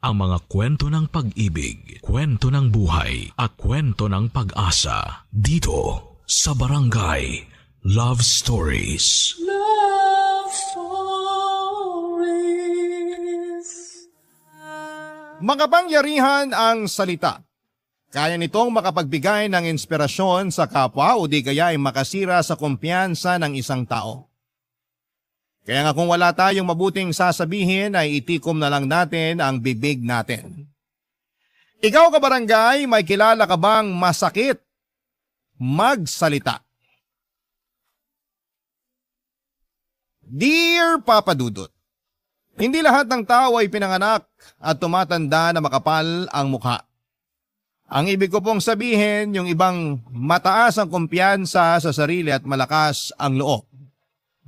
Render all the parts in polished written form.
ang mga kwento ng pag-ibig, kwento ng buhay at kwento ng pag-asa dito sa Barangay Love Stories. Love Stories. Makapangyarihan ang salita. Kaya nitong makapagbigay ng inspirasyon sa kapwa o di kaya ay makasira sa kumpiyansa ng isang tao. Kaya nga kung wala tayong mabuting sasabihin ay itikom na lang natin ang bibig natin. Ikaw kabarangay, may kilala ka bang masakit magsalita? Dear Papa Dudut, hindi lahat ng tao ay pinanganak at tumatanda na makapal ang mukha. Ang ibig ko pong sabihin, yung ibang mataas ang kumpiyansa sa sarili at malakas ang loob.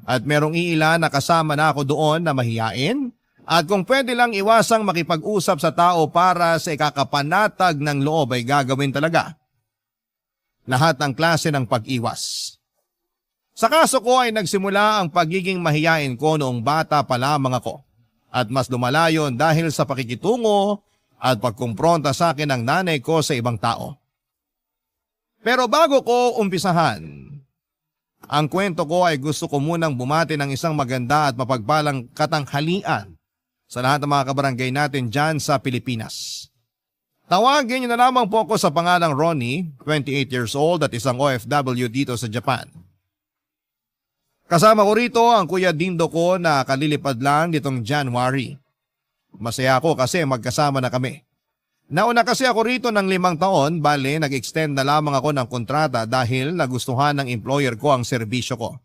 At merong iilan na kasama na ako doon na mahiyain at kung pwede lang iwasang makipag-usap sa tao para sa ikakapanatag ng loob ay gagawin talaga. Lahat ng klase ng pag-iwas. Sa kaso ko ay nagsimula ang pagiging mahiyain ko noong bata pa lamang ako at mas lumala yon dahil sa pakikitungo at pagkumpronta sa akin ng nanay ko sa ibang tao. Pero bago ko umpisahan, ang kwento ko ay gusto ko munang bumati ng isang maganda at mapagpalang katanghalian sa lahat ng mga kabarangay natin dyan sa Pilipinas. Tawagin niyo na lamang po ako sa pangalang Ronnie, 28 years old at isang OFW dito sa Japan. Kasama ko rito ang Kuya Dindo ko na kalilipad lang ditong January. Masaya ako kasi magkasama na kami. Nauna kasi ako rito ng 5 taon, bale nag-extend na lamang ako ng kontrata dahil nagustuhan ng employer ko ang serbisyo ko.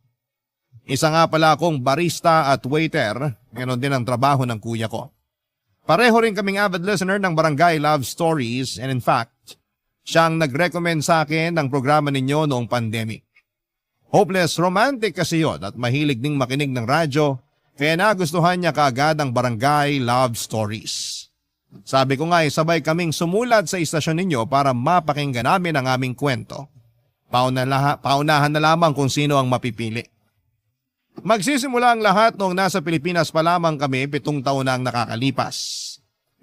Isa nga pala akong barista at waiter, ganoon din ang trabaho ng kuya ko. Pareho rin kaming avid listener ng Barangay Love Stories and in fact, siyang nag-recommend sa akin ng programa ninyo noong pandemic. Hopeless romantic kasi yon at mahilig ding makinig ng radyo, kaya nagustuhan niya kaagad ang Barangay Love Stories. Sabi ko nga sabay kaming sumulat sa istasyon ninyo para mapakinggan namin ang aming kwento. Paunahan na lamang kung sino ang mapipili. Magsisimula ang lahat noong nasa Pilipinas pa lamang kami 7 taon na ang nakakalipas.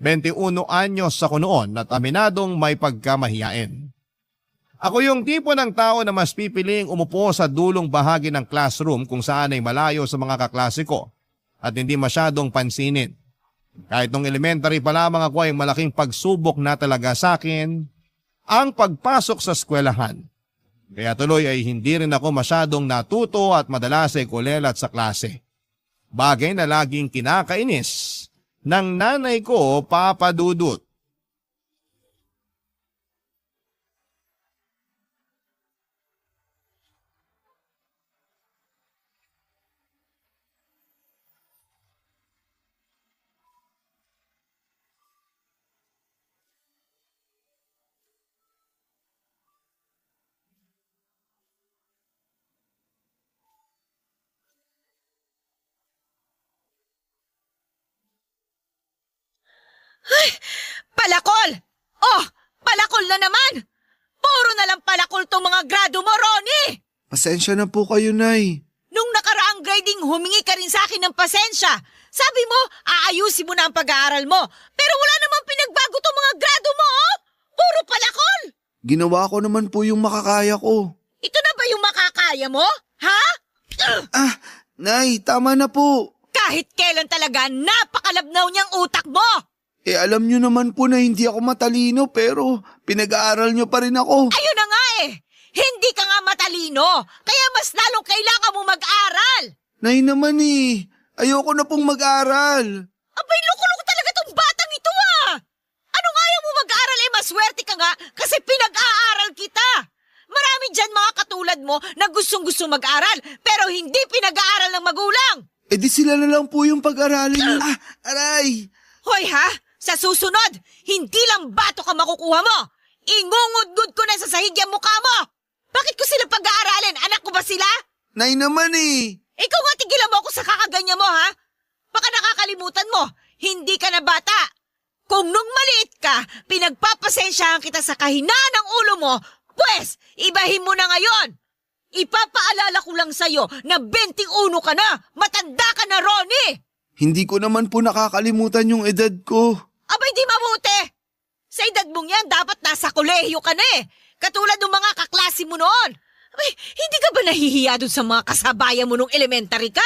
21 anyos ako noon at aminadong may pagkamahiyain. Ako yung tipo ng tao na mas pipiling umupo sa dulong bahagi ng classroom kung saan ay malayo sa mga kaklase ko at hindi masyadong pansinin. Kahit nung elementary pa lamang ako ay malaking pagsubok na talaga sa akin ang pagpasok sa eskwelahan. Kaya tuloy ay hindi rin ako masyadong natuto at madalas ay kulelat sa klase. Bagay na laging kinakainis ng nanay ko, Papa Dudut. Ay, palakol! Oh, palakol na naman! Puro na lang palakol tong mga grado mo, Ronnie! Pasensya na po kayo, Nay. Nung nakaraang grading, humingi ka rin sa akin ng pasensya. Sabi mo, aayusin mo na ang pag-aaral mo. Pero wala namang pinagbago tong mga grado mo, oh! Puro palakol! Ginawa ko naman po yung makakaya ko. Ito na ba yung makakaya mo? Ha? Nay, tama na po. Kahit kailan talaga, napakalabnaw niyang utak mo! Alam nyo naman po na hindi ako matalino pero pinag-aaral nyo pa rin ako. Ayun na nga eh! Hindi ka nga matalino, kaya mas lalong kailangan mo mag-aral! Nay naman ayoko na pong mag-aral. Abay, loko-loko talaga tong batang ito ah! Ano nga yung mo mag-aral maswerte ka nga kasi pinag-aaral kita! Marami dyan mga katulad mo na gustong-gusto mag-aral pero hindi pinag-aaral ng magulang! Di sila na lang po yung pag-aralin nyo. Aray! Hoy ha! Sa susunod, hindi lang bato ka makukuha mo! Ingungudgud ko na sa sahig yung mukha mo! Bakit ko sila pag-aaralin? Anak ko ba sila? Nay naman Ikaw nga tigilan mo ako sa kakaganyan mo ha? Baka nakakalimutan mo, hindi ka na bata. Kung nung maliit ka, pinagpapasensyahan kita sa kahinaan ng ulo mo, pwes, ibahin mo na ngayon! Ipapaalala ko lang sa'yo na 21 ka na, matanda ka na, Ronnie! Hindi ko naman po nakakalimutan yung edad ko. Abay di mabuti! Sa edad mong yan, dapat nasa kolehiyo ka na eh. Katulad ng mga kaklase mo noon. Abay, hindi ka ba nahihiya dun sa mga kasabayan mo nung elementary ka?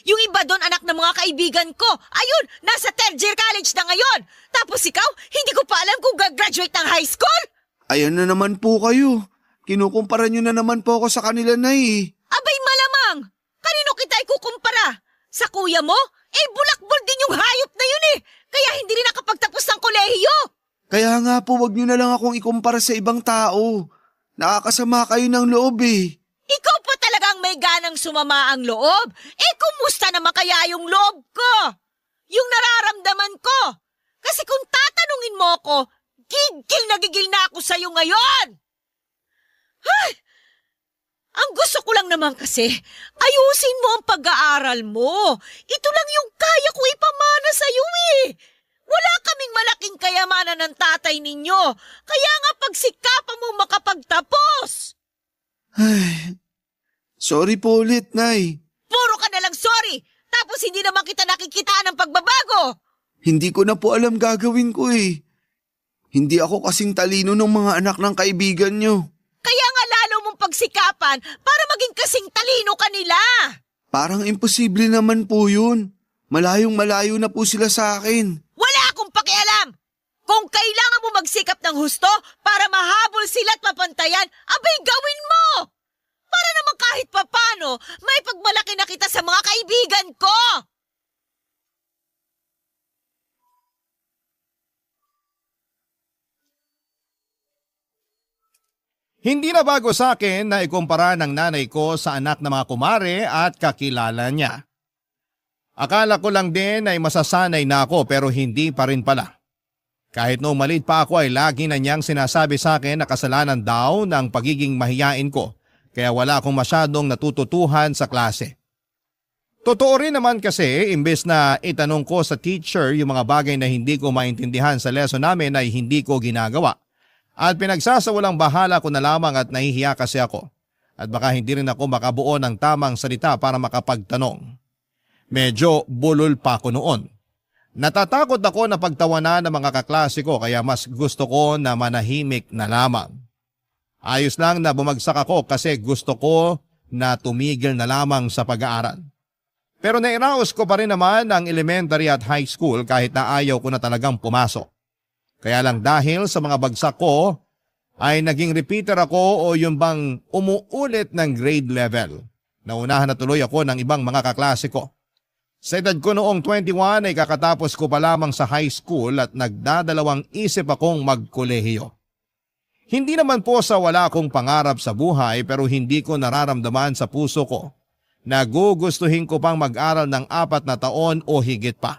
Yung iba doon anak ng mga kaibigan ko. Ayun, nasa third year college na ngayon. Tapos ikaw, hindi ko pa alam kung gagraduate ng high school. Ayan na naman po kayo. Kinukumpara nyo na naman po ako sa kanila, Nay. Abay malamang, kanino kita ikukumpara? Sa kuya mo? Eh bulakbol din yung hayop na yun eh. Kaya hindi rin nakapagtapos ng kolehiyo. Kaya nga po, wag nyo na lang akong ikumpara sa ibang tao. Nakakasama kayo ng loob eh. Ikaw pa talagang may ganang sumama ang loob. Eh kumusta naman kaya yung loob ko? Yung nararamdaman ko. Kasi kung tatanungin mo ako, gigil na ako sa'yo ngayon. Ay! Ang gusto ko lang naman kasi, ayusin mo ang pag-aaral mo. Ito lang yung kaya ko ipamana sa'yo eh. Wala kaming malaking kayamanan ng tatay ninyo. Kaya nga pagsikapan mo makapagtapos. Ay, sorry po ulit, Nay. Puro ka na lang sorry. Tapos hindi naman kita nakikitaan ng pagbabago. Hindi ko na po alam gagawin ko eh. Hindi ako kasing talino ng mga anak ng kaibigan nyo. Kaya nga lalo mong pagsikapan para maging kasing talino ka nila. Parang imposible naman po yun. Malayong malayo na po sila sa akin. Wala akong pakialam. Kung kailangan mo magsikap ng husto para mahabol sila at mapantayan, abay gawin mo. Para naman kahit papano, may pagmalaki na kita sa mga kaibigan ko. Hindi na bago sa akin na ikumpara ng nanay ko sa anak ng mga kumare at kakilala niya. Akala ko lang din ay masasanay na ako pero hindi pa rin pala. Kahit noong maliit pa ako ay lagi na niyang sinasabi sa akin na kasalanan daw ng pagiging mahiyain ko kaya wala akong masyadong natututuhan sa klase. Totoo rin naman kasi imbes na itanong ko sa teacher yung mga bagay na hindi ko maintindihan sa lesson namin ay hindi ko ginagawa. At pinagsasawalang bahala ko na lamang at nahihiya kasi ako. At baka hindi rin ako makabuo ng tamang salita para makapagtanong. Medyo bulol pa ako noon. Natatakot ako na pagtawanan ng mga kaklase ko kaya mas gusto ko na manahimik na lamang. Ayos lang na bumagsak ako kasi gusto ko na tumigil na lamang sa pag-aaral. Pero nairaos ko pa rin naman ang elementary at high school kahit na ayaw ko na talagang pumasok. Kaya lang dahil sa mga bagsak ko ay naging repeater ako o yung bang umuulit ng grade level. Naunahan na tuloy ako ng ibang mga kaklase ko. Sa edad ko noong 21 ay kakatapos ko pa lamang sa high school at nagdadalawang isip akong magkolehiyo. Hindi naman po sa wala akong pangarap sa buhay pero hindi ko nararamdaman sa puso ko na gugustuhin ko pang mag-aral ng 4 na taon o higit pa.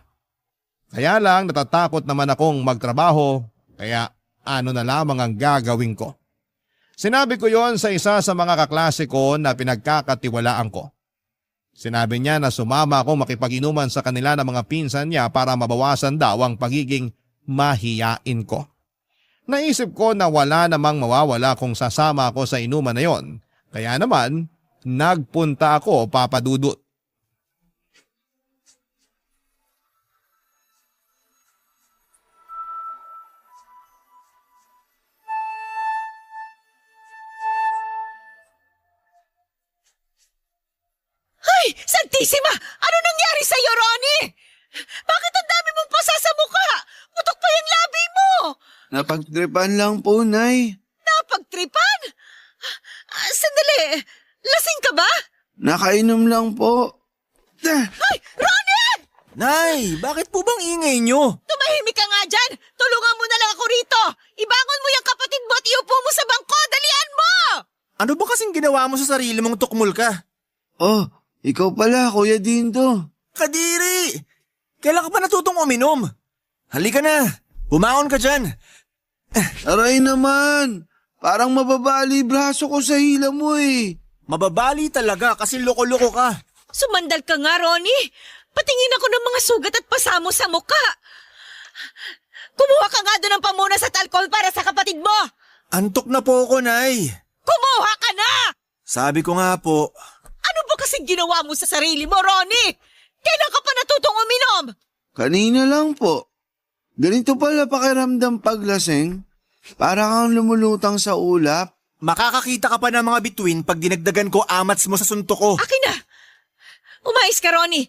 Kaya lang natatakot naman akong magtrabaho kaya ano na lamang ang gagawin ko. Sinabi ko yon sa isa sa mga kaklase ko na pinagkakatiwalaan ko. Sinabi niya na sumama akong makipag-inuman sa kanila ng mga pinsan niya para mabawasan daw ang pagiging mahiyain ko. Naisip ko na wala namang mawawala kung sasama ako sa inuman na yon. Kaya naman, nagpunta ako papadudot. Ay, Santissima! Ano nangyari sa'yo, Ronnie? Bakit ang dami mong pasa sa mukha? Putok pa yung labi mo! Napagtripan lang po, Nay. Napagtripan? Sandali, lasing ka ba? Nakainom lang po. Ay, Ronnie! Nay, bakit po bang ingay nyo? Tumahimik ka nga dyan! Tulungan mo na lang ako rito! Ibangon mo yung kapatid mo at iupo mo sa bangko! Dalian mo! Ano ba kasing ginawa mo sa sarili mong tukmul ka? Oh, ikaw pala, Kuya Dindo. Kadiri! Kailan ka pa natutong uminom? Halika na! Bumangon ka dyan! Aray naman! Parang mababali braso ko sa hila mo eh. Mababali talaga kasi loko-loko ka. Sumandal ka nga, Ronnie! Patingin ako ng mga sugat at pasamo sa mukha! Kumuha ka nga doon ng pamunas at alcohol para sa kapatid mo! Antok na po ako, Nay. Kumuha ka na! Sabi ko nga po, Ano ba kasing ginawa mo sa sarili mo, Ronnie? Kailan ka pa natutong uminom? Kanina lang po. Ganito pala pakiramdam paglasing. Para kang lumulutang sa ulap. Makakakita ka pa ng mga bituin pag dinagdagan ko amats mo sa suntok ko. Akin na! Umayos ka, Ronnie.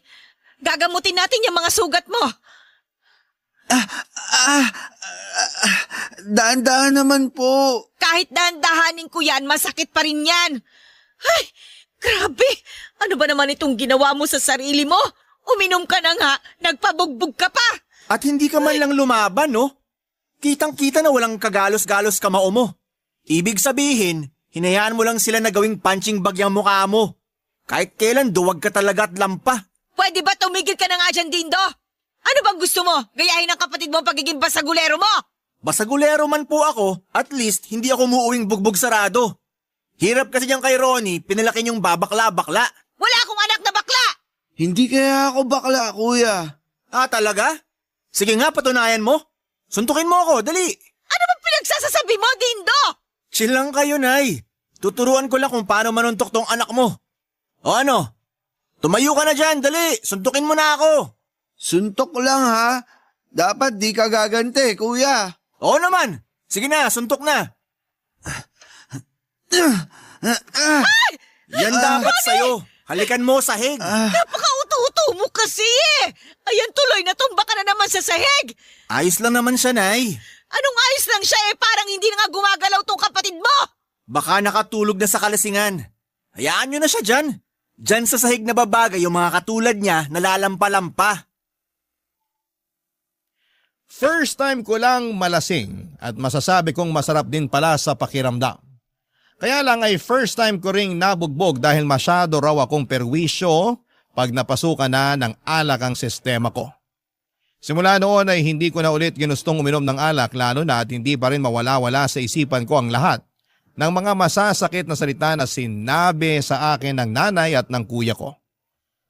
Gagamutin natin yung mga sugat mo. Daan-daan naman po. Kahit dahan-dahanin ko yan, masakit pa rin yan. Ay, grabe! Ano ba naman itong ginawa mo sa sarili mo? Uminom ka na nga, nagpabugbog ka pa. At hindi ka man lang lumaban, no? Kitang-kita na walang kagalos-galos kamao mo. Ibig sabihin, hinayaan mo lang sila na gawing punching bag yung mukha mo. Kahit kailan duwag ka talaga at lampa. Pwede ba tumigil ka na nga dyan, Dindo? Ano bang gusto mo? Gayahin ng kapatid mo ang pagiging basagulero mo? Basagulero man po ako, at least hindi ako muuwing bugbog sarado. Hirap kasi dyan kay Ronnie, pinalaki niyong babakla-bakla. Wala akong anak na bakla! Hindi kaya ako bakla, kuya. Ah, talaga? Sige nga, patunayan mo. Suntukin mo ako, dali. Ano bang pinagsasasabi mo, Dindo? Chill lang kayo, Nay. Tuturuan ko lang kung paano manuntok tong anak mo. O ano? Tumayo ka na dyan, dali. Suntukin mo na ako. Suntok lang ha. Dapat di ka gaganti, kuya. Oo naman. Sige na, suntok na. Yan dapat sa'yo. Halikan mo sahig. Napaka-uto-uto mo kasi eh. Ayan tuloy, natumba ka na naman sa sahig. Ayos lang naman siya, Nay. Anong ayos lang siya eh, parang hindi na nga gumagalaw tong kapatid mo. Baka nakatulog na sa kalasingan. Hayaan nyo na siya dyan. Dyan sa sahig na babagay yung mga katulad niya nalalampa-lampa. First time ko lang malasing at masasabi kong masarap din pala sa pakiramdam. Kaya lang ay first time ko ring nabugbog dahil masyado raw akong perwisyo pag napasukan na ng alak ang sistema ko. Simula noon ay hindi ko na ulit ginustong uminom ng alak lalo na at hindi pa rin mawala-wala sa isipan ko ang lahat ng mga masasakit na salita na sinabi sa akin ng nanay at ng kuya ko.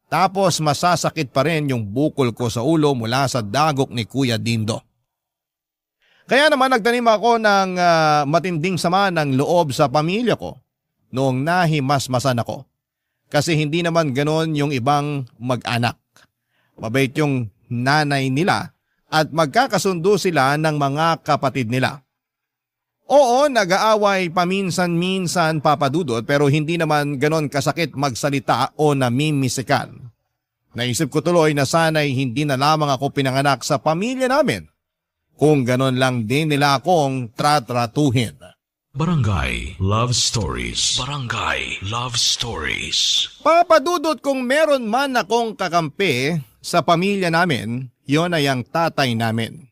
Tapos masasakit pa rin yung bukol ko sa ulo mula sa dagok ni Kuya Dindo. Kaya naman nagtanim ako ng matinding sama ng loob sa pamilya ko noong nahimasmasan ako. Kasi hindi naman ganon yung ibang mag-anak. Mabait yung nanay nila at magkakasundo sila ng mga kapatid nila. Oo, nag-aaway paminsan-minsan papadudot pero hindi naman ganon kasakit magsalita o namimisikal. Naisip ko tuloy na sana'y hindi na lamang ako pinanganak sa pamilya namin. Kung ganon lang din nila akong tratratuhin. Barangay Love Stories. Barangay Love Stories. Papadudot kung meron man akong kakampi sa pamilya namin, yon ay ang tatay namin.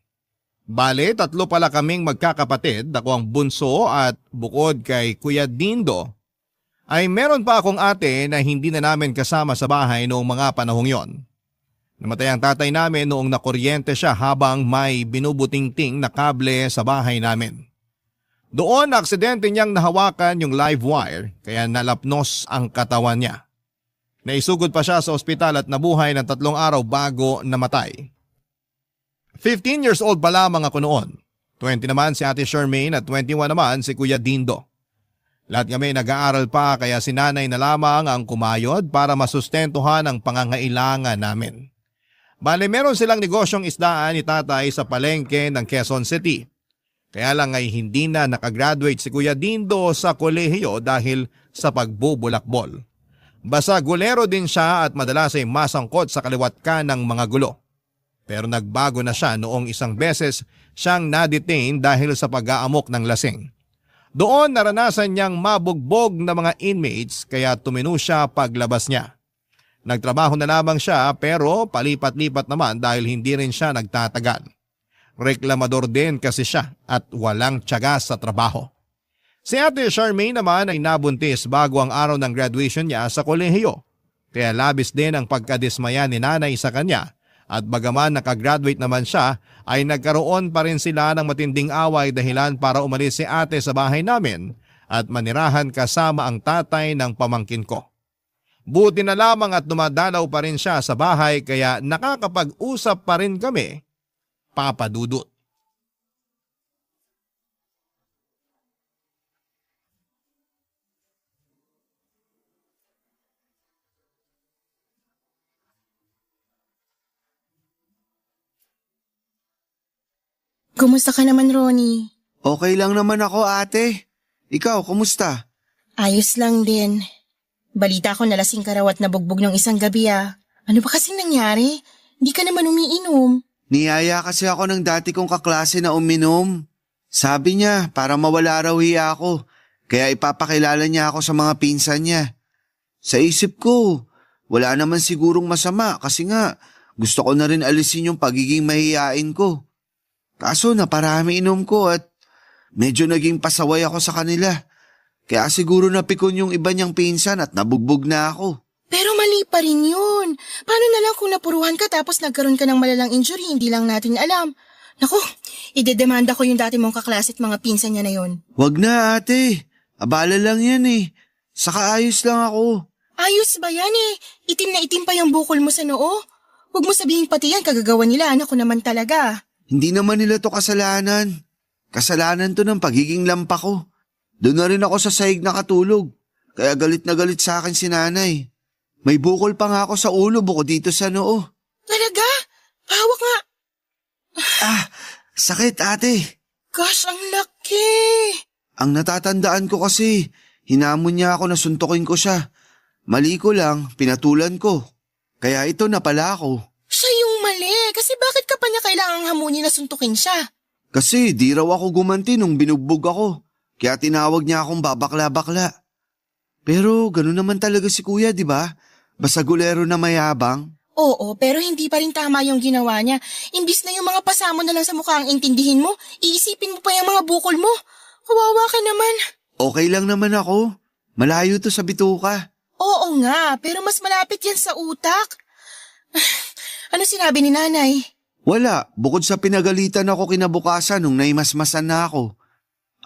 Bale, 3 pala kaming magkakapatid, ako ang bunso at bukod kay Kuya Dindo, ay meron pa akong ate na hindi na namin kasama sa bahay noong mga panahong yon. Namatay ang tatay namin noong nakuryente siya habang may binubutingting na kable sa bahay namin. Doon aksidente niyang nahawakan yung live wire kaya nalapnos ang katawan niya. Naisugod pa siya sa ospital at nabuhay ng 3 araw bago namatay. 15 years old pa lamang ako noon. 20 naman si Ate Charmaine at 21 naman si Kuya Dindo. Lahat kami nag-aaral pa kaya si nanay na lamang ang kumayod para masustentuhan ang pangangailangan namin. Bale meron silang negosyong isdaan ni tatay sa palengke ng Quezon City. Kaya lang ay hindi na nakagraduate si Kuya Dindo sa kolehiyo dahil sa pagbubulakbol. Basagulero din siya at madalas ay masangkot sa kaliwat ka ng mga gulo. Pero nagbago na siya noong isang beses siyang na-detain dahil sa pag-aamok ng lasing. Doon naranasan niyang mabugbog na mga inmates kaya tumino siya paglabas niya. Nagtrabaho na lamang siya pero palipat-lipat naman dahil hindi rin siya nagtatagal. Reklamador din kasi siya at walang tiyaga sa trabaho. Si Ate Charmaine naman ay nabuntis bago ang araw ng graduation niya sa kolehiyo. Kaya labis din ang pagkadismaya ni nanay sa kanya at bagaman nakagraduate naman siya ay nagkaroon pa rin sila ng matinding away dahilan para umalis si ate sa bahay namin at manirahan kasama ang tatay ng pamangkin ko. Buti na lamang at dumadalaw pa rin siya sa bahay kaya nakakapag-usap pa rin kami, Papa Dudut. Kumusta ka naman, Ronnie? Okay lang naman ako, ate. Ikaw, kumusta? Ayos lang din. Balita ko nalasing ka raw at nabugbog ng isang gabi ah. Ano ba kasing nangyari? Hindi ka naman umiinom. Niyaya kasi ako ng dati kong kaklase na uminom. Sabi niya, para mawala raw hiya ako. Kaya ipapakilala niya ako sa mga pinsan niya. Sa isip ko, wala naman sigurong masama kasi nga gusto ko na rin alisin yung pagiging mahihain ko. Kaso naparami inom ko at medyo naging pasaway ako sa kanila. Kaya siguro napikon yung iba niyang pinsan at nabugbog na ako. Pero mali pa rin yun. Paano na lang kung napuruhan ka tapos nagkaroon ka ng malalang injury, hindi lang natin alam. Naku, idedemanda ko yung dati mong kaklase at mga pinsan niya na yun. Wag na ate, abala lang yan eh. Saka ayos lang ako. Ayos ba yan eh? Itim na itim pa yung bukol mo sa noo. Huwag mo sabihin pati yan kagagawa nila, anak ko naman talaga. Hindi naman nila to kasalanan. Kasalanan to ng pagiging lampa ko. Doon na rin ako sa sahig nakatulog. Kaya galit na galit sa akin si nanay. May bukol pa nga ako sa ulo bukod dito sa noo. Talaga? Hawak nga. Sakit ate. Gosh, ang laki. Ang natatandaan ko kasi, hinamon niya ako na suntukin ko siya. Mali ko lang, pinatulan ko. Kaya ito na pala ako. Siya yung mali. Kasi bakit ka pa niya kailangang hamunin na suntukin siya? Kasi di raw ako gumanti nung binugbog ako. Kaya tinawag niya akong babakla-bakla. Pero gano'n naman talaga si kuya, di ba? Basagulero na mayabang. Oo, pero hindi pa rin tama yung ginawa niya. Imbis na yung mga pasamo na lang sa mukha ang intindihin mo, iisipin mo pa yung mga bukol mo. Kawawa ka naman. Okay lang naman ako. Malayo to sa bituka. Oo nga, pero mas malapit yan sa utak. Ano sinabi ni nanay? Wala, bukod sa pinagalitan ako kinabukasan nung naimasmasan na ako.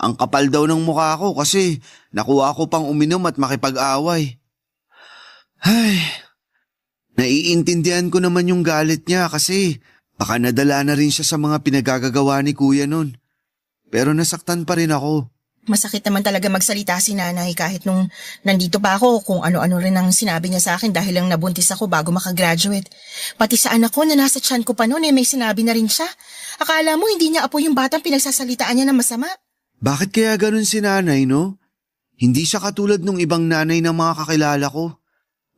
Ang kapal daw ng mukha ko kasi nakuha ko pang uminom at makipag-away. Ay, naiintindihan ko naman yung galit niya kasi baka nadala na rin siya sa mga pinagagagawa ni kuya nun. Pero nasaktan pa rin ako. Masakit naman talaga magsalita si nanay kahit nung nandito pa ako kung ano-ano rin ang sinabi niya sa akin dahil lang nabuntis ako bago makagraduate. Pati sa anak ko na nasa tiyan ko pa noon may sinabi na rin siya. Akala mo hindi niya apo yung batang pinagsasalitaan niya na masama. Bakit kaya ganun si nanay, no? Hindi siya katulad nung ibang nanay ng mga kakilala ko.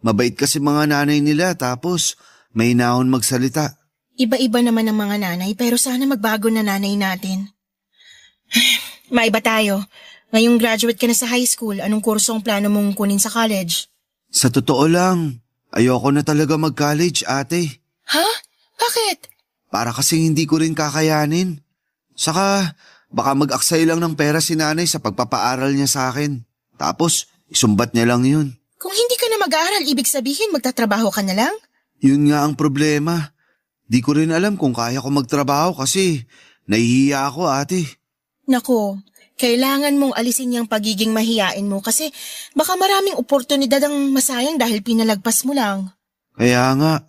Mabait kasi mga nanay nila tapos may naon magsalita. Iba-iba naman ang mga nanay pero sana magbago na nanay natin. Maiba tayo. Ngayong graduate ka na sa high school, anong kurso ang plano mong kunin sa college? Sa totoo lang, ayoko na talaga mag-college, ate. Ha? Bakit? Para kasing hindi ko rin kakayanin. Saka baka mag-aksay lang ng pera si nanay sa pagpapaaral niya sa akin. Tapos isumbat niya lang yun. Kung hindi ka na mag-aaral, ibig sabihin magtatrabaho ka na lang? Yun nga ang problema. Di ko rin alam kung kaya ko magtrabaho kasi nahihiya ako, ate. Nako, kailangan mong alisin yung pagiging mahiyain mo kasi baka maraming oportunidad ang masayang dahil pinalagpas mo lang. Kaya nga.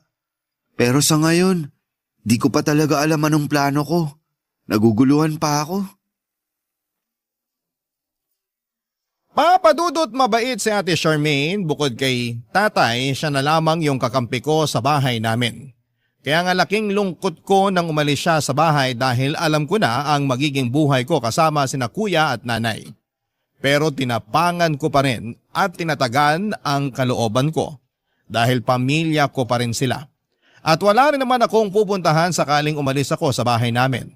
Pero sa ngayon, di ko pa talaga alam anong plano ko. Naguguluhan pa ako. Papadudot mabait si Ate Charmaine, bukod kay tatay, siya na lamang yung kakampi ko sa bahay namin. Kaya nga laking lungkot ko nang umalis siya sa bahay dahil alam ko na ang magiging buhay ko kasama sina kuya at nanay. Pero tinapangan ko pa rin at tinatagan ang kalooban ko dahil pamilya ko pa rin sila. At wala rin naman akong pupuntahan sakaling umalis ako sa bahay namin.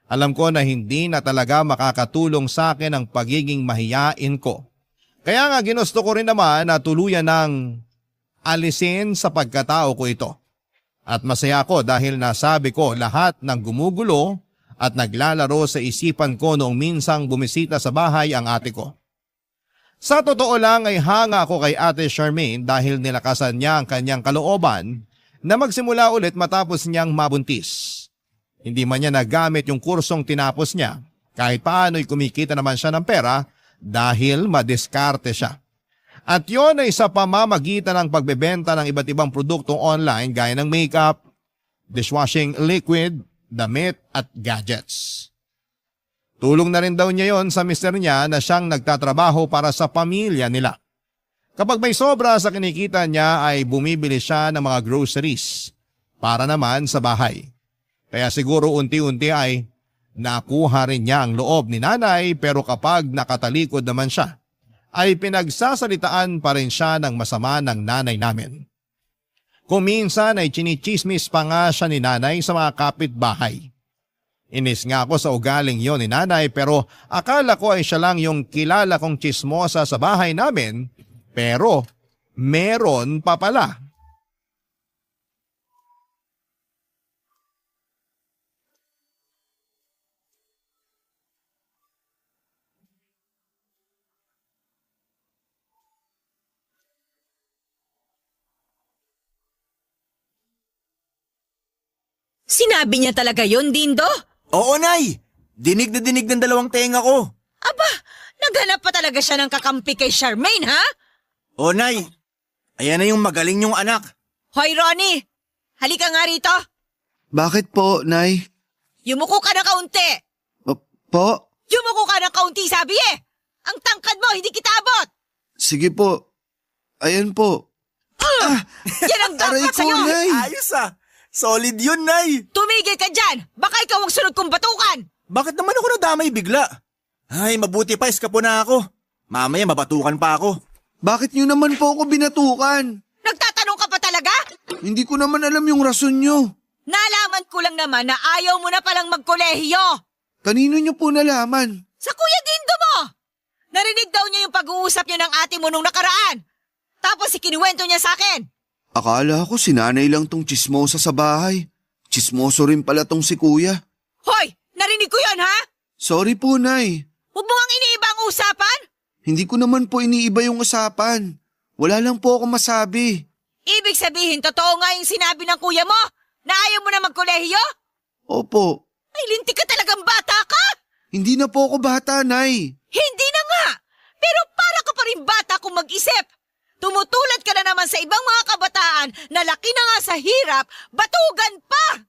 Alam ko na hindi na talaga makakatulong sa akin ang pagiging mahiyain ko. Kaya nga ginusto ko rin naman na tuluyan ng alisin sa pagkatao ko ito. At masaya ako dahil nasabi ko lahat ng gumugulo at naglalaro sa isipan ko noong minsang bumisita sa bahay ang ate ko. Sa totoo lang ay hanga ako kay Ate Charmaine dahil nilakasan niya ang kanyang kalooban na magsimula ulit matapos niyang mabuntis. Hindi man niya nagamit yung kursong tinapos niya, kahit paano'y kumikita naman siya ng pera dahil madiskarte siya. At yon ay sa pamamagitan ng pagbebenta ng iba't ibang produktong online gaya ng makeup, dishwashing liquid, damit at gadgets. Tulong na rin daw niya yon sa mister niya na siyang nagtatrabaho para sa pamilya nila. Kapag may sobra sa kinikita niya ay bumibili siya ng mga groceries para naman sa bahay. Kaya siguro unti-unti ay Nakuha rin niya ang loob ni nanay pero kapag nakatalikod naman siya, ay pinagsasalitaan pa rin siya ng masama ng nanay namin. Kung minsan ay chinichismis pa nga siya ni nanay sa mga kapitbahay. Inis nga ako sa ugaling yon ni nanay pero akala ko ay siya lang yung kilala kong chismosa sa bahay namin pero meron pa pala. Sinabi niya talaga yon, Dindo? Oo, Nay. Dinig na dinig ng dalawang tenga ko. Aba, naghanap pa talaga siya ng kakampi kay Charmaine, ha? Oo, Nay. Ayan na yung magaling yung anak. Hoy, Ronnie! Halika nga rito. Bakit po, Nay? Yumuko ka ng kaunti. Po? Yumuko ka ng kaunti, sabi eh. Ang tangkad mo, hindi kita abot. Sige po. Ayan po. Yan ang Aray dapat ko, sa'yo. Nay! Ayos ah. Solid yun, Nay. Tumigil ka dyan. Baka ikaw ang sunod kong batukan. Bakit naman ako nadamay bigla? Ay, mabuti pa, iskapo na ako. Mamaya mabatukan pa ako. Bakit niyo naman po ako binatukan? Nagtatanong ka pa talaga? Hindi ko naman alam yung rason niyo. Nalaman ko lang naman na ayaw mo na palang magkolehiyo. Kanino niyo po nalaman? Sa Kuya Dindo mo. Narinig daw niya yung pag-uusap niyo ng ate mo nung nakaraan. Tapos ikinuwento niya sa akin. Akala ko sinanay lang tong chismosa sa bahay. Chismoso rin pala tong si kuya. Hoy, narinig ko yon, ha? Sorry po, Nay. Huwag mo ang iniiba ang usapan. Hindi ko naman po iniiba yung usapan. Wala lang po ako masabi. Ibig sabihin, totoo nga yung sinabi ng kuya mo na ayaw mo na magkolehiyo? Opo. Ay, lintik ka talagang bata ka. Hindi na po ako bata, Nay. Hindi na nga. Pero para ka pa rin bata kung mag-isip. Tumutulad ka na naman sa ibang mga kabataan na laki na nga sa hirap, batugan pa.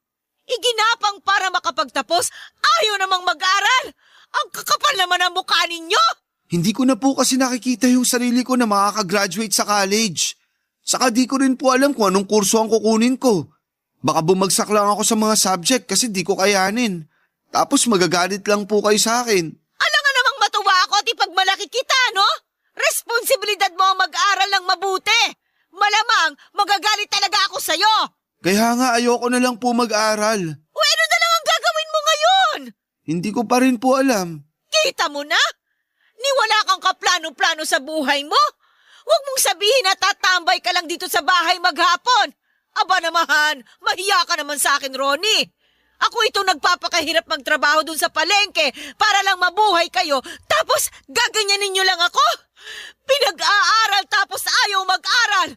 Iginapang para makapagtapos, ayaw namang mag-aral. Ang kakapal naman ang mukha ninyo. Hindi ko na po kasi nakikita yung sarili ko na makakagraduate sa college. Saka di ko rin po alam kung anong kurso ang kukunin ko. Baka bumagsak lang ako sa mga subject kasi di ko kayanin. Tapos magagalit lang po kayo sa akin. Alam nga namang matuwa ako at ipagmalaki kita, no? Responsibilidad mo ang mag-aral ng mabuti. Malamang magagalit talaga ako sa'yo. Kaya nga ayoko na lang po mag-aral. O ano na lang ang gagawin mo ngayon? Hindi ko pa rin po alam. Kita mo na? Ni wala kang kaplano-plano sa buhay mo? Huwag mong sabihin na tatambay ka lang dito sa bahay maghapon. Aba naman, mahiya ka naman sa akin, Ronnie. Ako itong nagpapakahirap magtrabaho dun sa palengke para lang mabuhay kayo, tapos gaganyanin niyo lang ako? Pinag-aaral tapos ayaw mag-aral.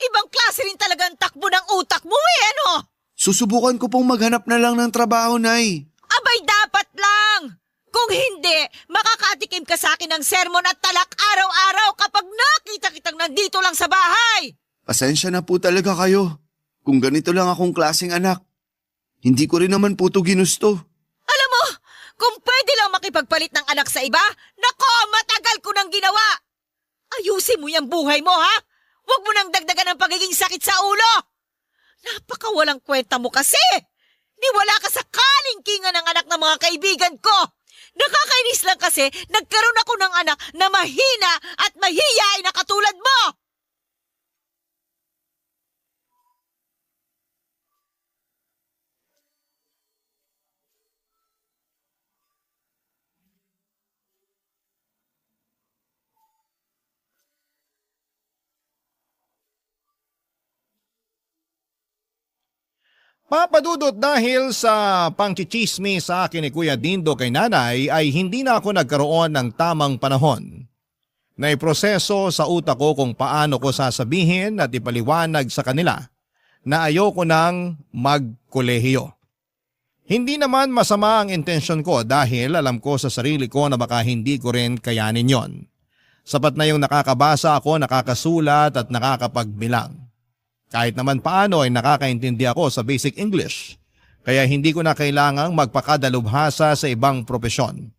Ibang klase rin talagang takbo ng utak mo ano? Susubukan ko pong maghanap na lang ng trabaho, Nay. Abay dapat lang. Kung hindi, makakatikim ka sa akin ng sermon at talak araw-araw kapag nakita kitang nandito lang sa bahay. Pasensya na po talaga kayo. Kung ganito lang akong klaseng anak, hindi ko rin naman po ito ginusto. Alam mo, kung pwede lang makipagpalit ng anak sa iba, nako, matagal ko nang ginawa. Ayusin mo yung buhay mo, ha? Huwag mo nang dagdagan ng pagiging sakit sa ulo. Napakawalang kwenta mo kasi. Niwala ka sa kalingkingan ng anak ng mga kaibigan ko. Nakakainis lang kasi nagkaroon ako ng anak na mahina at mahiyain na katulad mo. Papadudot dahil sa pangchichismi sa akin ni Kuya Dindo kay nanay ay hindi na ako nagkaroon ng tamang panahon. Naiproseso sa utak ko kung paano ko sasabihin at ipaliwanag sa kanila na ayoko nang magkolehiyo. Hindi naman masama ang intensyon ko dahil alam ko sa sarili ko na baka hindi ko rin kayanin yon. Sapat na yung nakakabasa ako, nakakasulat at nakakapagbilang. Kahit naman paano ay nakakaintindi ako sa basic English, kaya hindi ko na kailangang magpakadalubhasa sa ibang propesyon.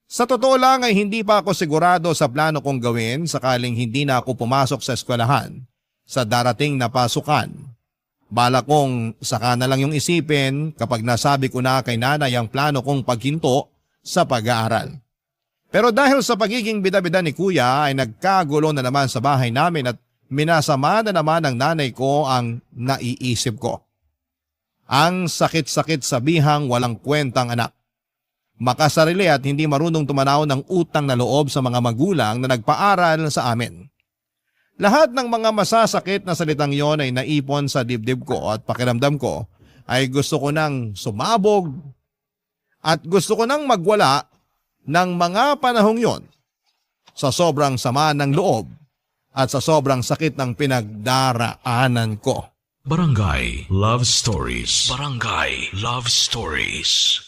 Sa totoo lang ay hindi pa ako sigurado sa plano kong gawin sakaling hindi na ako pumasok sa eskwelahan sa darating na pasukan. Bala kong saka na lang yung isipin kapag nasabi ko na kay nanay ang plano kong paghinto sa pag-aaral. Pero dahil sa pagiging bida-bida ni kuya ay nagkagulo na naman sa bahay namin at minasama na naman ng nanay ko ang naiisip ko. Ang sakit-sakit sabihang walang kwentang anak. Makasarili at hindi marunong tumanaw ng utang na loob sa mga magulang na nagpaaral sa amin. Lahat ng mga masasakit na salitang yon ay naipon sa dibdib ko at pakiramdam ko ay gusto ko nang sumabog at gusto ko nang magwala ng mga panahong yon sa sobrang sama ng loob at sa sobrang sakit ng pinagdaraanan ko. Barangay Love Stories. Barangay Love Stories.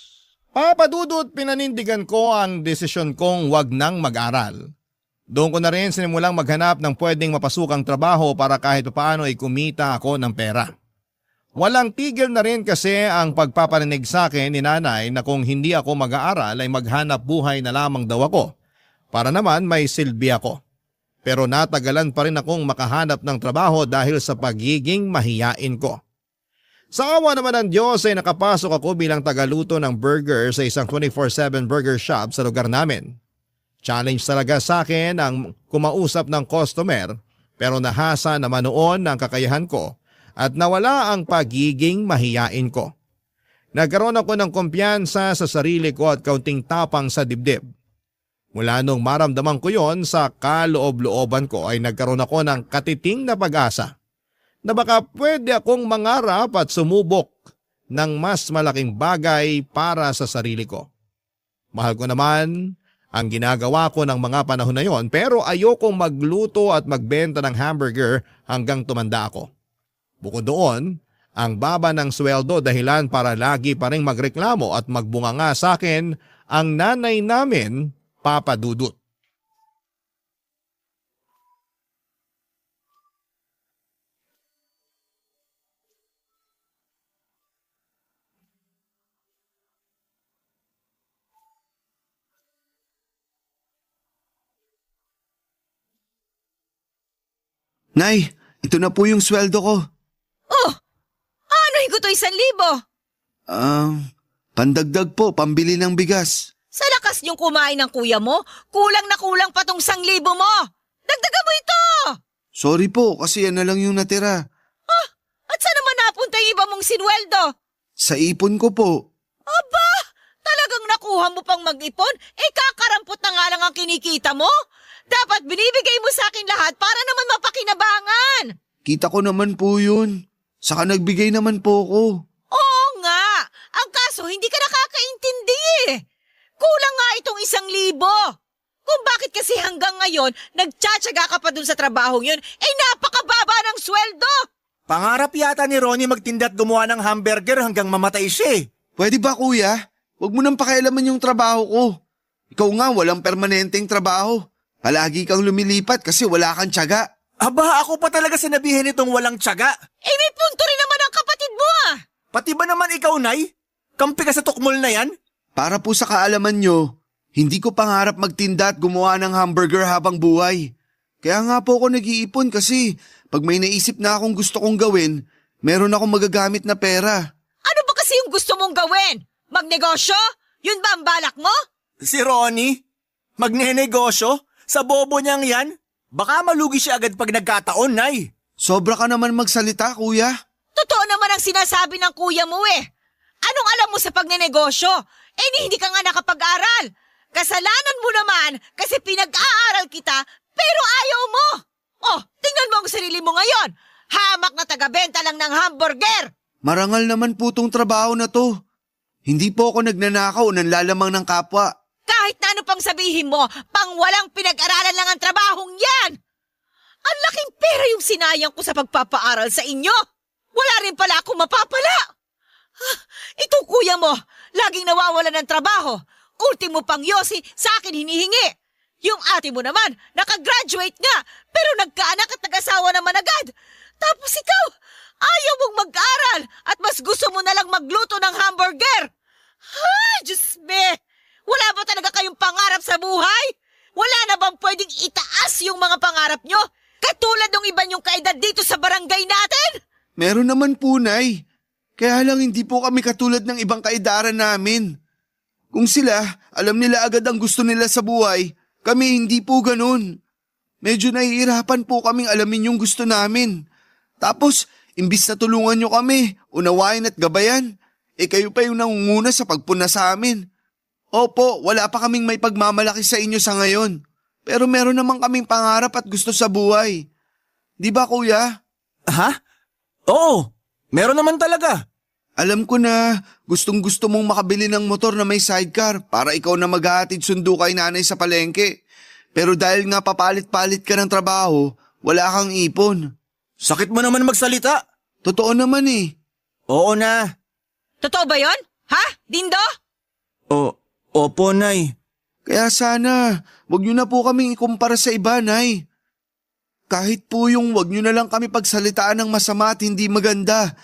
Papadudot pinanindigan ko ang desisyon kong wag nang mag-aral. Doon ko na rin sinimulang maghanap ng pwedeng mapasukang trabaho para kahit paano ay kumita ako ng pera. Walang tigil na rin kasi ang pagpaparinig sa akin ni nanay na kung hindi ako mag-aaral ay maghanap buhay na lamang daw ako para naman may silbi ako. Pero natagalan pa rin akong makahanap ng trabaho dahil sa pagiging mahiyain ko. Sa awa naman ng Diyos ay nakapasok ako bilang tagaluto ng burger sa isang 24/7 burger shop sa lugar namin. Challenge talaga sa akin ang kumausap ng customer pero nahasa naman noon ang kakayahan ko at nawala ang pagiging mahiyain ko. Nagkaroon ako ng kumpiyansa sa sarili ko at kaunting tapang sa dibdib. Mula nung maramdaman ko yon sa kaloob-looban ko ay nagkaroon ako ng katiting na pag-asa na baka pwede akong mangarap at sumubok ng mas malaking bagay para sa sarili ko. Mahal ko naman ang ginagawa ko ng mga panahon na yon pero ayokong magluto at magbenta ng hamburger hanggang tumanda ako. Bukod doon, ang baba ng sweldo dahilan para lagi pa rin magreklamo at magbunganga sa akin ang nanay namin, Papa Dudut. Nay, ito na po yung sweldo ko. Oh, anuhin ko to 1,000? Pandagdag po, pambili ng bigas. Sa lakas niyong kumain ng kuya mo, kulang na kulang pa tong 1,000 mo. Dagdagan mo ito! Sorry po, kasi yan na lang yung natira. At saan naman napunta yung iba mong sinweldo? Sa ipon ko po. Aba, talagang nakuha mo pang mag-ipon? Kakarampot na nga lang ang kinikita mo? Dapat binibigay mo sa akin lahat para naman mapakinabangan. Kita ko naman po yun. Saka nagbigay naman po ko. Oo nga, ang kaso hindi ka nakakaintindi eh. Kulang nga itong 1,000. Kung bakit kasi hanggang ngayon, nagtsatsaga ka pa dun sa trabahong yun, napakababa ng sweldo. Pangarap yata ni Ronnie magtinda at gumawa ng hamburger hanggang mamatay siya eh. Pwede ba kuya? Huwag mo nang pakialaman yung trabaho ko. Ikaw nga walang permanenteng trabaho. Palagi kang lumilipat kasi wala kang tiyaga. Aba, ako pa talaga sinabihin itong walang tiyaga. May punto rin naman ang kapatid mo ah. Pati ba naman ikaw, Nay? Kampi ka sa tukmol na yan? Para po sa kaalaman nyo, hindi ko pangarap magtinda at gumawa ng hamburger habang buhay. Kaya nga po ako nag-iipon kasi pag may naisip na akong gusto kong gawin, meron akong magagamit na pera. Ano ba kasi yung gusto mong gawin? Magnegosyo? Yun ba ang balak mo? Si Ronnie? Magnenegosyo? Sa bobo niyang yan? Baka malugi siya agad pag nagkataon, Nay. Sobra ka naman magsalita, kuya. Totoo naman ang sinasabi ng kuya mo eh. Anong alam mo sa pagnenegosyo? Hindi ka nga nakapag-aral. Kasalanan mo naman kasi pinag-aaral kita pero ayaw mo. Tingnan mo ang sarili mo ngayon. Hamak na taga-benta lang ng hamburger. Marangal naman po tong trabaho na to. Hindi po ako nagnanakaw o nanlalamang ng kapwa. Kahit na ano pang sabihin mo, pang walang pinag-aralan lang ang trabahong yan. Ang laking pera yung sinayang ko sa pagpapaaral sa inyo. Wala rin pala akong mapapala. Itong kuya mo, laging nawawala ng trabaho. Ultimo pang yosi, sa akin hinihingi. Yung ate mo naman, nakagraduate nga, pero nagkaanak at nag-asawa naman agad. Tapos ikaw, ayaw mong mag-aral at mas gusto mo na lang magluto ng hamburger. Diyos me! Wala ba talaga kayong pangarap sa buhay? Wala na bang pwedeng itaas yung mga pangarap nyo? Katulad ng iba nyong kaedad dito sa barangay natin? Meron naman po, Nay. Kaya lang hindi po kami katulad ng ibang kaedaran namin. Kung sila, alam nila agad ang gusto nila sa buhay, kami hindi po ganun. Medyo nahihirapan po kaming alamin yung gusto namin. Tapos, imbis na tulungan nyo kami, unawain at gabayan, kayo pa yung nangunguna sa pagpuna sa amin. Opo, wala pa kaming may pagmamalaki sa inyo sa ngayon. Pero meron naman kaming pangarap at gusto sa buhay. Di ba, kuya? Ha? Oo, meron naman talaga. Alam ko na gustong gusto mong makabili ng motor na may sidecar para ikaw na maghahatid sundo kay nanay sa palengke. Pero dahil nga papalit-palit ka ng trabaho, wala kang ipon. Sakit mo naman magsalita. Totoo naman eh. Oo na. Totoo ba yon? Ha? Dindo? Opo, Nay. Kaya sana, wag nyo na po kaming ikumpara sa iba, Nay. Kahit po yung wag nyo na lang kami pagsalitaan ng masama at hindi maganda.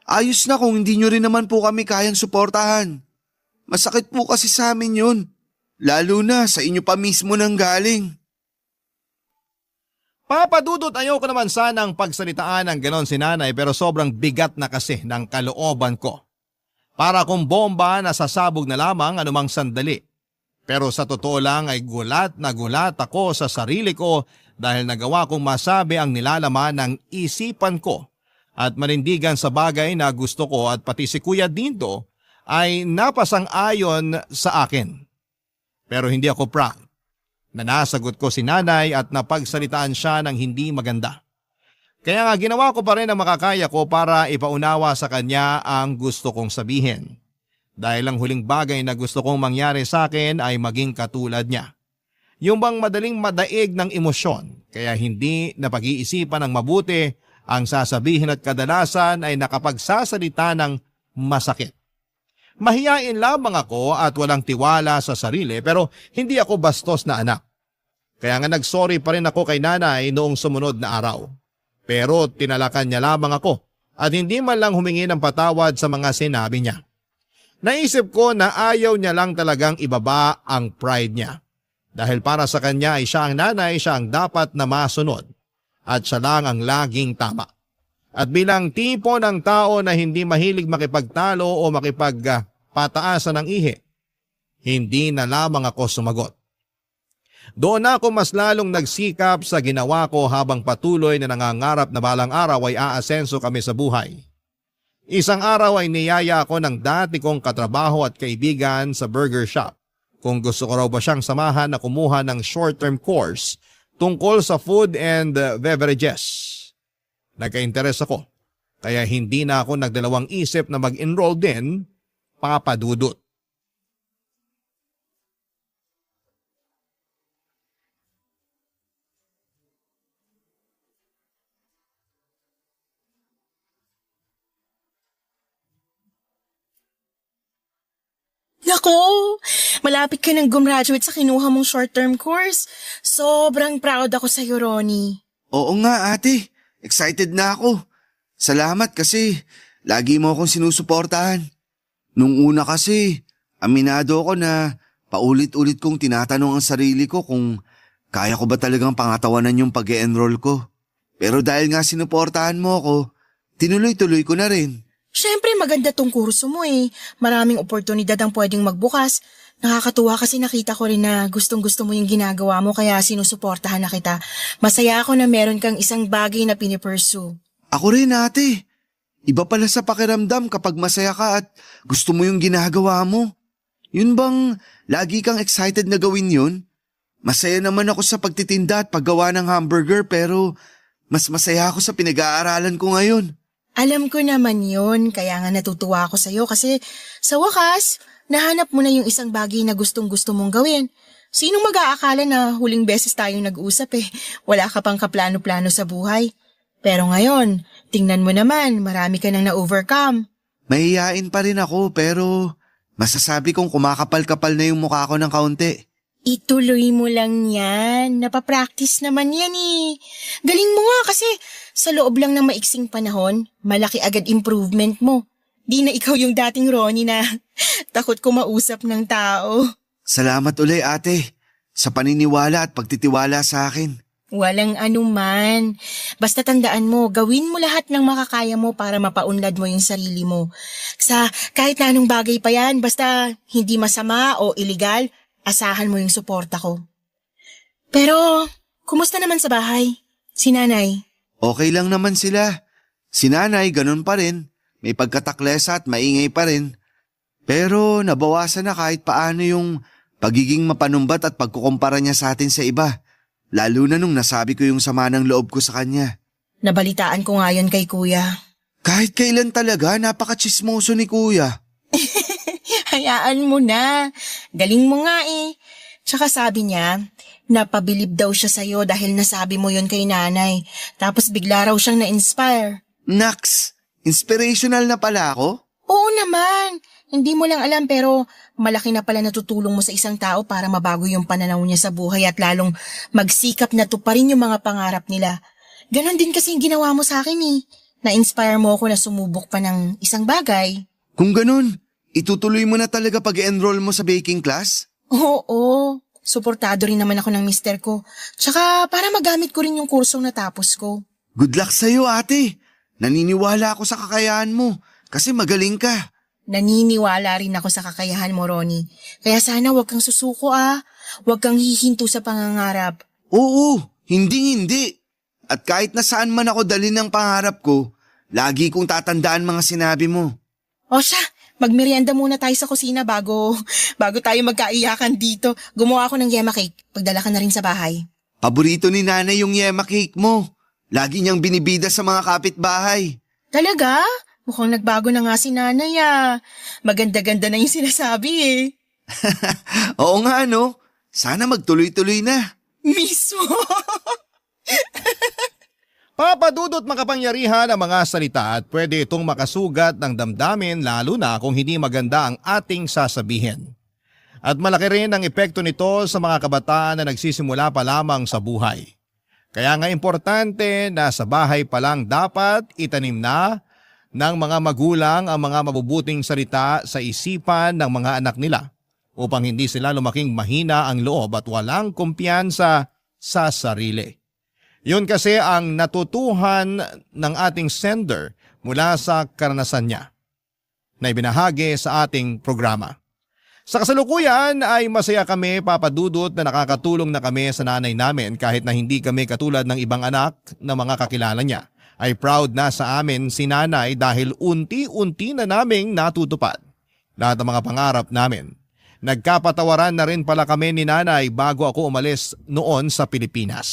Ayos na kung hindi nyo rin naman po kami kayang suportahan. Masakit po kasi sa amin yun. Lalo na sa inyo pa mismo nang galing. Papa Dudut, ayoko naman sanang pagsalitaan ng ganon si nanay pero sobrang bigat na kasi ng kalooban ko. Para kung bomba na sasabog na lamang anumang sandali. Pero sa totoo lang ay gulat na gulat ako sa sarili ko dahil nagawa kong masabi ang nilalaman ng isipan ko at manindigan sa bagay na gusto ko at pati si Kuya Dindo ay napasang-ayon sa akin. Pero hindi ako proud na nasagot ko si nanay at napagsalitaan siya ng hindi maganda. Kaya nga ginawa ko pa rin ang makakaya ko para ipaunawa sa kanya ang gusto kong sabihin. Dahil ang huling bagay na gusto kong mangyari sa akin ay maging katulad niya. Yung bang madaling madaig ng emosyon kaya hindi napag-iisipan ng mabuti ang sasabihin at kadalasan ay nakapagsasalita ng masakit. Mahiyain lamang ako at walang tiwala sa sarili pero hindi ako bastos na anak. Kaya nga nagsorry pa rin ako kay nanay noong sumunod na araw. Pero tinalakan niya lamang ako at hindi man lang humingi ng patawad sa mga sinabi niya. Naisip ko na ayaw niya lang talagang ibaba ang pride niya. Dahil para sa kanya ay siya ang nanay, siya ang dapat na masunod. At siya lang ang laging tama. At bilang tipo ng tao na hindi mahilig makipagtalo o makipagpataasan ng ihi, hindi na lamang ako sumagot. Doon ako mas lalong nagsikap sa ginawa ko habang patuloy na nangangarap na balang araw ay aasenso kami sa buhay. Isang araw ay niyaya ako ng dati kong katrabaho at kaibigan sa burger shop kung gusto ko raw ba siyang samahan na kumuha ng short-term course tungkol sa food and beverages. Nagka-interes ako, kaya hindi na ako nagdalawang isip na mag-enroll din, Papa Dudut. Nako, malapit ka nang gumraduate sa kinuha mong short-term course. Sobrang proud ako sa'yo, Ronnie. Oo nga, ate. Excited na ako. Salamat kasi lagi mo akong sinusuportahan. Nung una kasi, aminado ako na paulit-ulit kong tinatanong ang sarili ko kung kaya ko ba talagang pangatawanan yung pag-e-enroll ko. Pero dahil nga sinuportahan mo ako, tinuloy-tuloy ko na rin. Siyempre maganda tong kurso mo eh. Maraming oportunidad ang pwedeng magbukas. Nakakatuwa kasi nakita ko rin na gustong-gusto mo yung ginagawa mo kaya sinusuportahan na kita. Masaya ako na meron kang isang bagay na pinipursue. Ako rin, ate. Iba pala sa pakiramdam kapag masaya ka at gusto mo yung ginagawa mo. Yun bang lagi kang excited na gawin yun? Masaya naman ako sa pagtitinda at paggawa ng hamburger pero mas masaya ako sa pinag-aaralan ko ngayon. Alam ko naman yun, kaya nga natutuwa ako sa'yo kasi sa wakas, nahanap mo na yung isang bagay na gustong-gusto mong gawin. Sinong mag-aakala na huling beses tayong nag-usap eh, wala ka pang kaplano-plano sa buhay. Pero ngayon, tingnan mo naman, marami ka nang na-overcome. Mahihain pa rin ako pero masasabi kong kumakapal-kapal na yung mukha ko ng kaunti. Ituloy mo lang yan. Napapractice naman yan eh. Galing mo nga kasi sa loob lang ng maiksing panahon, malaki agad improvement mo. Di na ikaw yung dating Ronnie na takot ko mausap ng tao. Salamat uli, ate, sa paniniwala at pagtitiwala sa akin. Walang anuman. Basta tandaan mo, gawin mo lahat ng makakaya mo para mapaunlad mo yung sarili mo. Sa kahit na anong bagay pa yan, basta hindi masama o iligal, asahan mo yung suporta ko. Pero, kumusta naman sa bahay? Si nanay? Okay lang naman sila. Si nanay, ganun pa rin. May pagkataklesa at maingay pa rin. Pero nabawasan na kahit paano yung pagiging mapanumbat at pagkukumpara niya sa atin sa iba. Lalo na nung nasabi ko yung sama ng loob ko sa kanya. Nabalitaan ko nga yun kay kuya. Kahit kailan talaga, napaka-chismoso ni kuya. Hayaan mo na. Galing mo nga eh. Tsaka sabi niya, napabilib daw siya sa'yo dahil nasabi mo yun kay nanay. Tapos bigla raw siyang na-inspire. Naks, inspirational na pala ako? Oo naman. Hindi mo lang alam pero malaki na pala natutulong mo sa isang tao para mabago yung pananaw niya sa buhay at lalong magsikap na tuparin yung mga pangarap nila. Ganon din kasi yung ginawa mo sa akin eh. Na-inspire mo ako na sumubok pa ng isang bagay. Kung ganun, itutuloy mo na talaga pag-enroll mo sa baking class? Oo. Suportado rin naman ako ng mister ko. Tsaka para magamit ko rin yung kursong natapos ko. Good luck sa'yo, ate. Naniniwala ako sa kakayahan mo kasi magaling ka. Naniniwala rin ako sa kakayahan mo, Ronnie. Kaya sana huwag kang susuko ah. Huwag kang hihinto sa pangangarap. Oo, hindi. At kahit na saan man ako dalhin ng pangarap ko, lagi kong tatandaan mga sinabi mo. O siya, magmerienda muna tayo sa kusina bago tayo magkaiyakan dito. Gumawa ako ng yema cake. Pagdala ka na rin sa bahay. Paborito ni nanay yung yema cake mo. Lagi niyang binibida sa mga kapitbahay. Talaga? Mukhang nagbago na nga si nanay ah. Maganda-ganda na yung sinasabi eh. Oo nga no, sana magtuloy-tuloy na. Mismo! Papadudot makapangyarihan ang mga salita at pwede itong makasugat ng damdamin lalo na kung hindi maganda ang ating sasabihin. At malaki rin ang epekto nito sa mga kabataan na nagsisimula pa lamang sa buhay. Kaya nga importante na sa bahay pa lang dapat itanim na ng mga magulang ang mga mabubuting salita sa isipan ng mga anak nila upang hindi sila lumaking mahina ang loob at walang kumpiyansa sa sarili. Yun kasi ang natutuhan ng ating sender mula sa karanasan niya na ibinahagi sa ating programa. Sa kasalukuyan ay masaya kami papadudot na nakakatulong na kami sa nanay namin kahit na hindi kami katulad ng ibang anak na mga kakilala niya. Ay proud na sa amin si nanay dahil unti-unti na naming natutupad lahat ng mga pangarap namin. Nagkapatawaran na rin pala kami ni nanay bago ako umalis noon sa Pilipinas.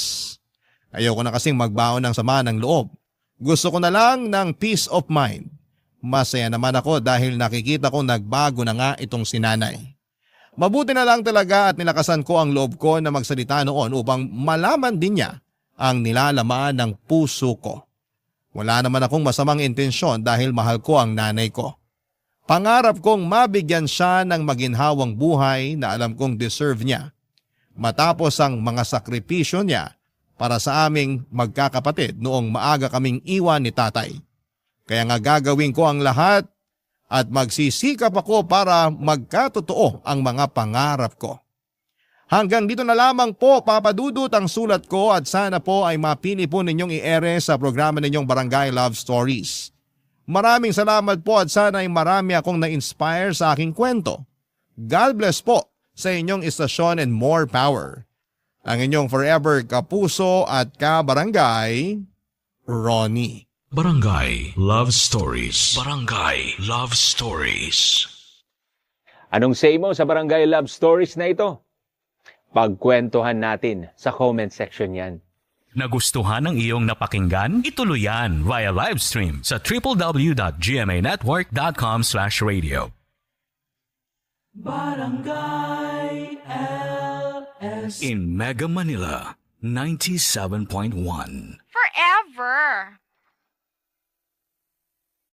Ayoko na kasing magbaon ng sama ng loob. Gusto ko na lang ng peace of mind. Masaya naman ako dahil nakikita ko nagbago na nga itong si nanay. Mabuti na lang talaga at nilakasan ko ang loob ko na magsalita noon upang malaman din niya ang nilalaman ng puso ko. Wala naman akong masamang intensyon dahil mahal ko ang nanay ko. Pangarap kong mabigyan siya ng maginhawang buhay na alam kong deserve niya. Matapos ang mga sakripisyo niya para sa aming magkakapatid noong maaga kaming iwan ni tatay. Kaya nga gagawin ko ang lahat at magsisikap ako para magkatotoo ang mga pangarap ko. Hanggang dito na lamang po papadudot ang sulat ko at sana po ay mapili po ninyong i-ere sa programa ninyong Barangay Love Stories. Maraming salamat po at sana ay marami akong na-inspire sa aking kwento. God bless po sa inyong istasyon and more power. Ang inyong forever kapuso at kabarangay, Ronnie. Barangay Love Stories. Barangay Love Stories. Anong say mo sa Barangay Love Stories na ito? Pagkwentuhan natin sa comment section yan. Nagustuhan ng iyong napakinggan? Ituloy yan via live stream sa www.gmanetwork.com/radio. Barangay LS In Mega Manila, 97.1. Forever.